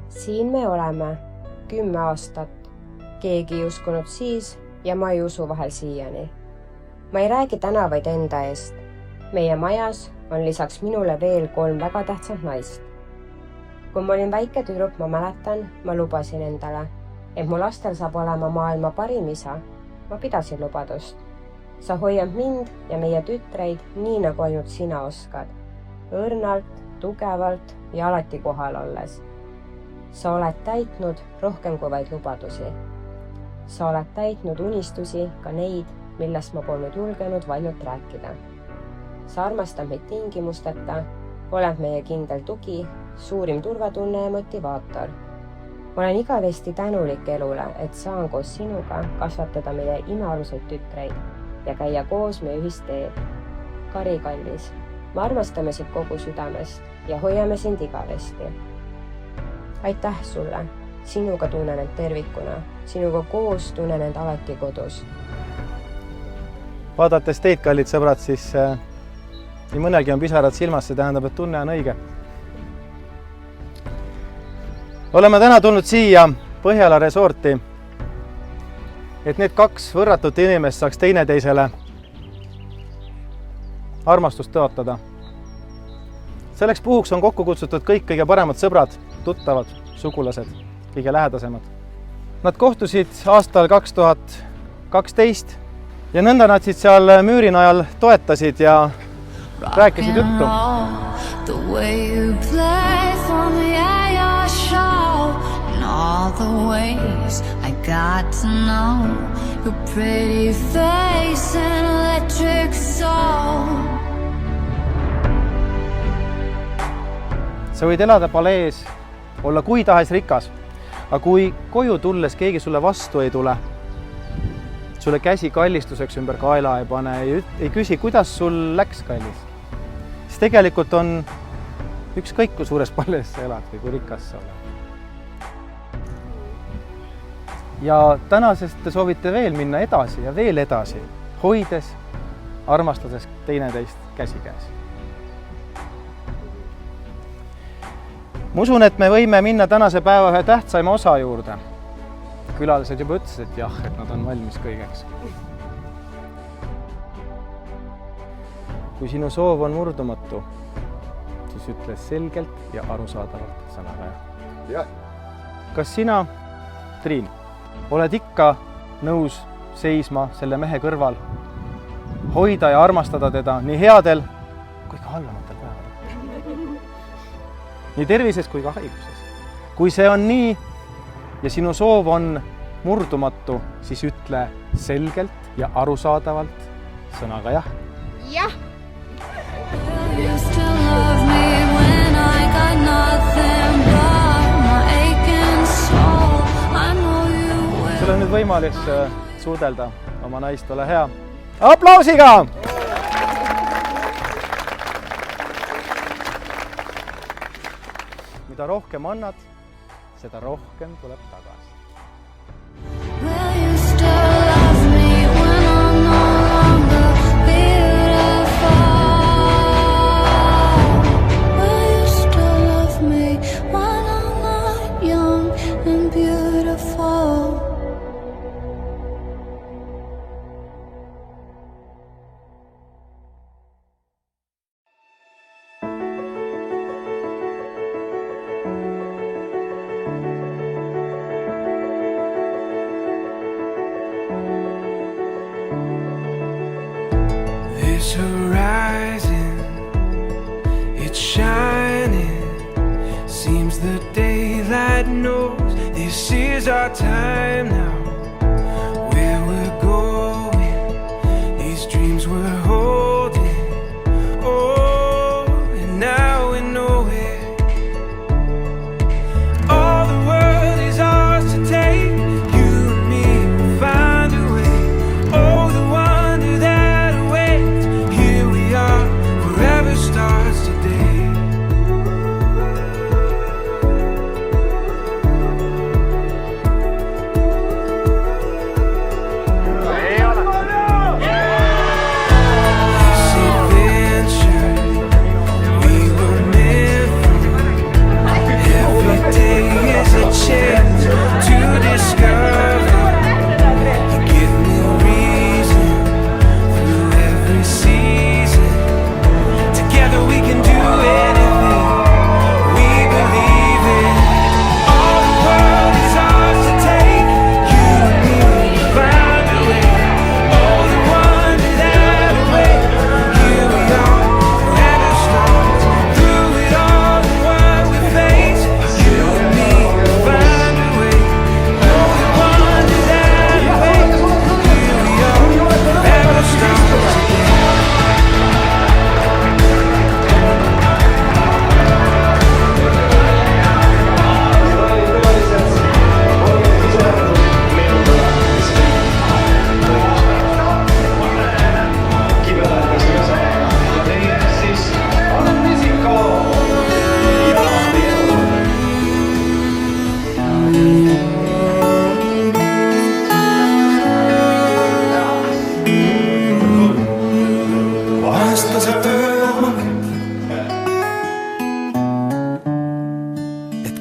Siin me oleme 10 aastat. Keegi ei uskunud siis ja ma ei usu vahel siiani. Ma ei räägi täna vaid enda eest. Meie majas on lisaks minule veel 3 väga tähtsat naist. Kui ma olin väike tüdruk, ma mäletan, ma lubasin endale, et mu lastel saab olema maailma parim isa. Ma pidasin lubadust. Sa hoiad mind ja meie tütreid nii nagu ainult sina oskad. Õrnalt, tugevalt ja alati kohal olles. Sa oled täitnud rohkem kui vaid lubadusi. Sa oled täitnud unistusi, ka neid, millest ma polnud julgenud valjult rääkida. Sa armastad meid tingimusteta, oled meie kindel tugi, suurim turvatunne ja motivaator. Olen igavesti tänulik elule, et saan koos sinuga kasvatada meie imealuseid tütreid ja käia koos meie ühist teed. Kari kallis, me armastame sind kogu südamest ja hoiame sind igavesti. Aitäh sulle, sinuga tunnen end tervikuna, sinuga koos tunnen end alati kodus. Vaadates teid, kallid sõbrad, siis nii mõnelgi on pisarad silmas, see tähendab, et tunne on õige. Oleme täna tulnud siia Põhjala resorti, et need 2 võrratut inimest saaks teineteisele armastust tõotada. Selleks puhuks on kokku kutsutud kõik kõige paremad sõbrad, tuttavad, sugulased, kõige lähedasemad. Nad kohtusid aastal 2012 ja nõnda nad siis seal müüri najal toetasid ja rääkisid juttu. All the ways I got to know your pretty face and electric soul. Sa võid elada palees, olla kui tahes rikas, aga kui koju tulles keegi sulle vastu ei tule, sulle käsi kallistuseks ümber kaela ei pane, ei küsi, kuidas sul läks, kallis, siis tegelikult on ükskõik, kui suures palees sa elad või kui rikas sa oled. Ja tänasest te soovite veel minna edasi ja veel edasi, hoides, armastades teineteist käsikäes. Ma usun, et me võime minna tänase päeva ühe tähtsaima osa juurde. Külalised juba ütlesid, et jah, et nad on valmis kõigeks. Kui sinu soov on murdumatu, siis ütle selgelt ja arusaadavalt sõnaga jah. Kas sina, Triin, oled ikka nõus seisma selle mehe kõrval, hoida ja armastada teda nii headel kui ka halvematel päevadel? Nii tervises kui ka haiguses. Kui see on nii ja sinu soov on murdumatu, siis ütle selgelt ja arusaadavalt sõnaga jah. Jah! Sul on nüüd võimalik suudelda oma naist, ole hea. Aplausiga! Mida rohkem annad, seda rohkem tuleb tagasi. This horizon, it's shining. Seems the daylight knows this is our time now. Where we're going, these dreams we're holding. Oh, and now we know it. All the world is ours to take. You and me will find a way. Oh, the wonder that awaits. Here we are, forever starts today.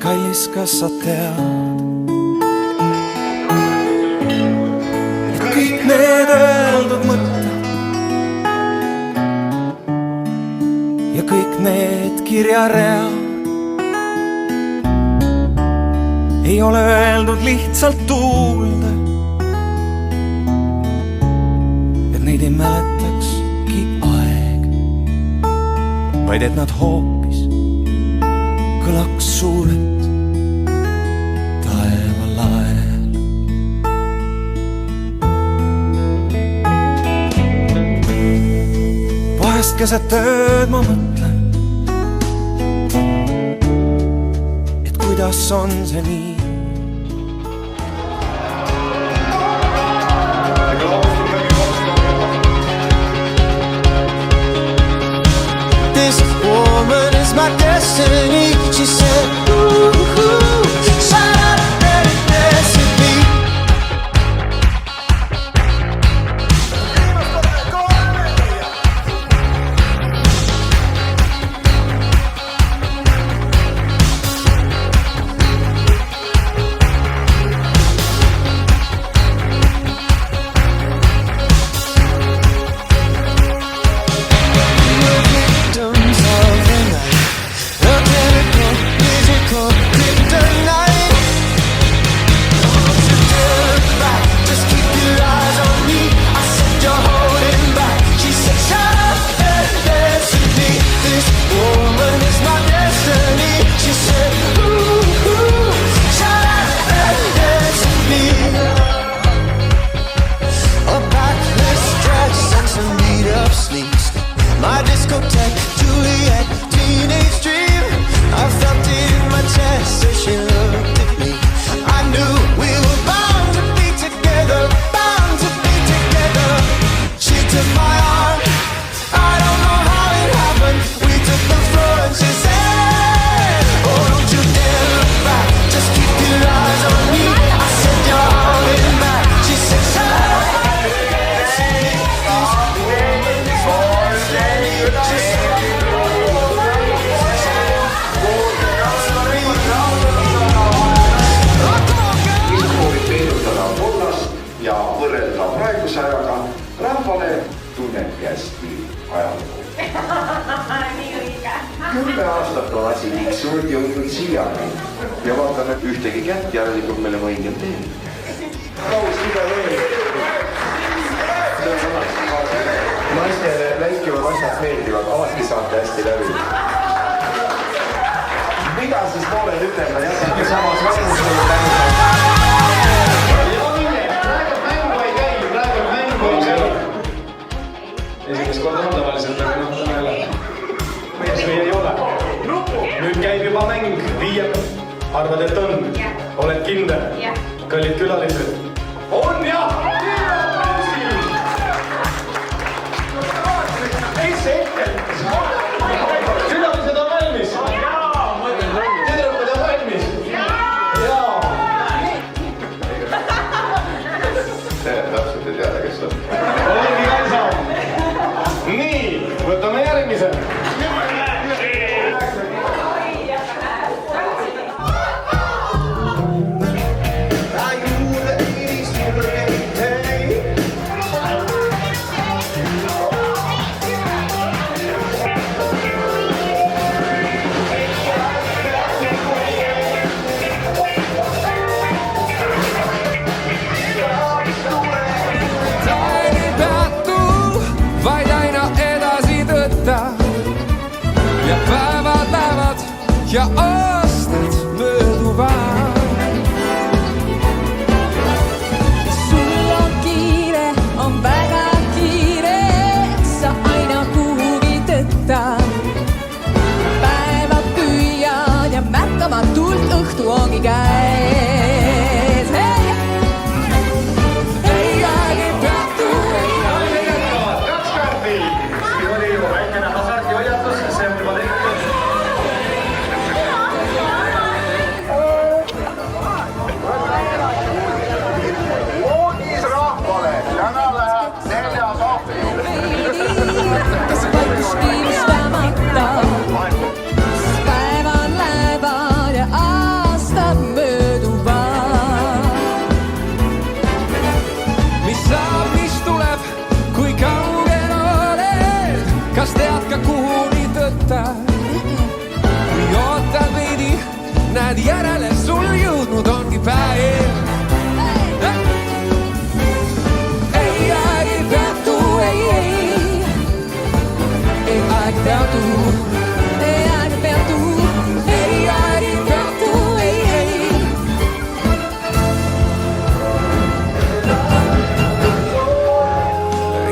kallis, kas sa tead, et kõik need öeldud mõtted ja kõik need kirjaread ei ole öeldud lihtsalt tuulde, et neid ei mäletakski aeg, vaid et nad hoopis kõlaks suurelt taevalael. Vahest keset ööd ma mõtlen, et kuidas on see nii. This woman is my destiny, she said, ooh, shut up and dance with me. My discotheque, Juliet, teenage dream. I felt it in my chest as she looked at me. I knew we were bound to be together, bound to be together. She took my arm, I don't know how it happened. We took the floor and she said, oh, don't you dare look back, just keep your eyes on me. I said, you're holding back. She said, shut up. ja võrrelda praeguse ajaga, rahvale tunnebki hästi ajalugu. Nii õige. 10 aastat on asi tiksunud jõudnud siiani ja vaatame ühtegi kätt, järelikult me oleme õigel teel. Naistele läikivad asjad meeldivad, alati saate hästi läbi. Mida siis pooled ütelda, jätkake samas vaimustada tähendab? Esimest korda on tavaliselt, aga täna jälle. Mees või ei ole. Nüüd käib juba mäng, viieb. Arvad, et on? Oled kindel? Kallid külalised? On jah! Ei see hetkel! Külalised on valmis? Tüdrukud on valmis? Jaa! Täpselt ei teada, kes on. Olegi Kaisa! Nii, võtame järgmise. Ja aastad mööduvad. Sul on kiire, on väga kiire, sa aina kuhugi tõttad. Päevad püüad ja märkamatult õhtu ongi käes. Ei aegi peatu, ei aegi. 2 kaarti. Siin oli ju väikene hasardi hoiatus, see on juba tehtud. tead järele, sul jõudnud ongi päev. Ei, aeg ei peatu, ei, aeg ei peatu, ei, aeg ei peatu, ei, aeg ei peatu, ei.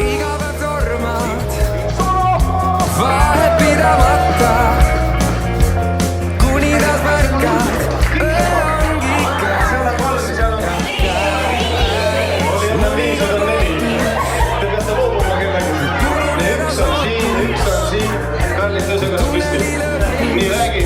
Iga päev tormad, vahet pidamata, kuni taas märkad, ongi ikka. Sinna 504. Te peate loobuma kellegi. Üks on siin. Karlid tõuse kas püsti. Nii räägi.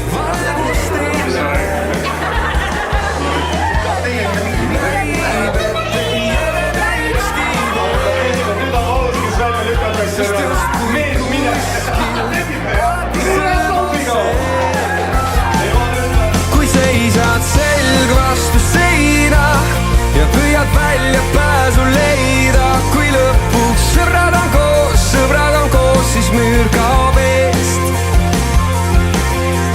Kui seisad selg vastu seina ja püüad välja pääsu leida, kui lõpuks sõbrad on koos, siis müür kaob eest.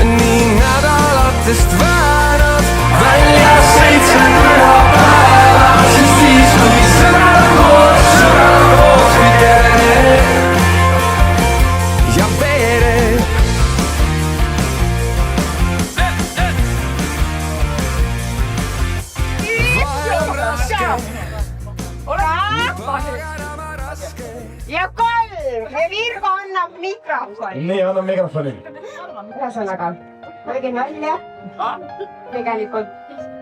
Nii nädalatest väänad välja 7 pühapäeva, sest siis kui sõbrad on koos, kui tere ja veere. Ja 3 ja Virgo annab mikrofoni. Nii, annan mikrofoni. Ühesõnaga, ma tegin välja. Tegelikult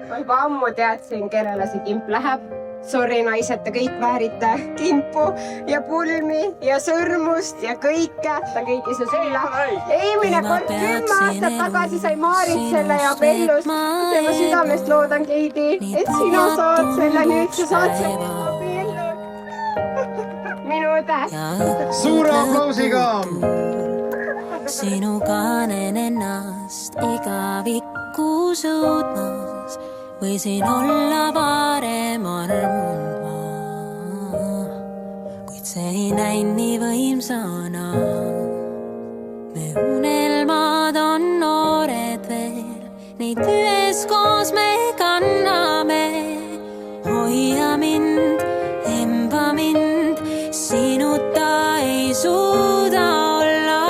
ma juba ammu teadsin, kellele see kimp läheb. Sorry naised, te kõik väärite kimpu ja pulmi ja sõrmust ja kõike. Ta kõigis ju selle. Eelmine kord 10 aastat tagasi sai Maarit selle ja Bellust. Ja ma südamest loodan, Keidi, et sina saad selle nüüd. Sa saad selle minu õde. Suure aplausiga! Sinuga näen ennast igavikku suutmas, võisin olla varem armunud ma, kuid see ei näinud nii võimsana. Me unelmad on noored veel, neid üheskoos me kanname. Hoia mind, emba mind, sinuta ei suuda olla.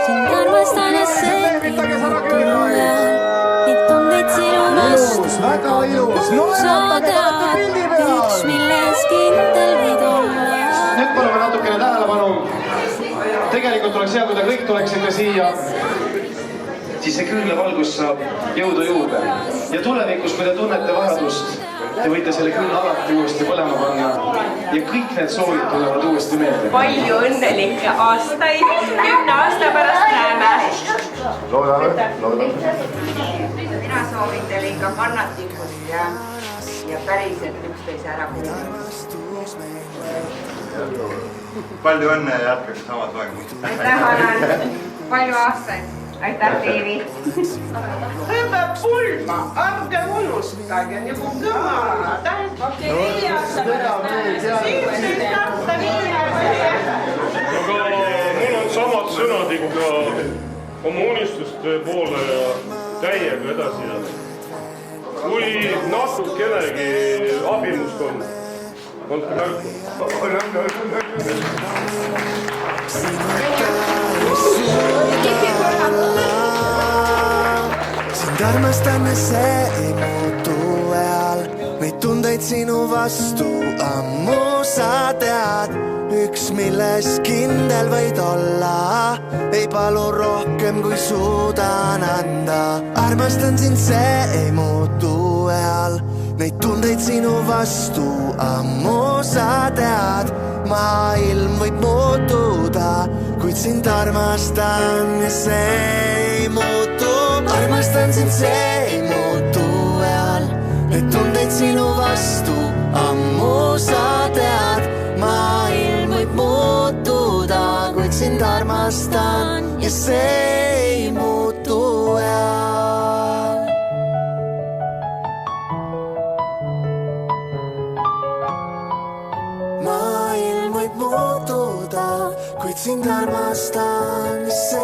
Sind armastan ja see neid tundeid sinu vastu. Väga ilus! Sa tead, üks milles kindel võid olla. Nüüd palume natukene tähelepanu. Tegelikult oleks hea, kui te kõik tuleksite siia. Siis see küünla valgus saab jõudu juurde. Ja tulevikus, kui te tunnete vajadust, te võite selle küünla alati uuesti põlema panna. Ja kõik need soovid tulevad uuesti meelde. Palju õnnelikke aastaid, 10 aasta pärast näeme. Loodame. Mina soovin teile ikka kannatlikkust ja päriselt üksteise ära kuulata. Palju õnne ja jätkaks samas vaimus. Aitäh, Alan. Palju aastaid. Aitäh, Tiivi. Hüppe pulma, ärge unustage, nagu kõmala, tähendab 4 aasta pärast. 17 aasta Aga mul on samad sõnad ikka oma unistuste poole ja täiega edasi. Kui natukenegi abimust on, andke märku. Sind armastan ja see ei muutu ajal, neid tundeid sinu vastu ammu sa tead. Üks milles kindel võid olla, ei palu rohkem kui suudan anda. Armastan sind, see ei muutu ajal, neid tundeid sinu vastu ammu sa tead. Maailm võib muutuda, kuid sind armastan ja see ei muutu. Armastan sind, see ei muutu ajal, neid tundeid sinu vastu ammu sa tead. Maailm võib muutuda, kuid sind armastan ja see ei muutu ajal. Maailm võib muutuda, kuid sind armastan ja see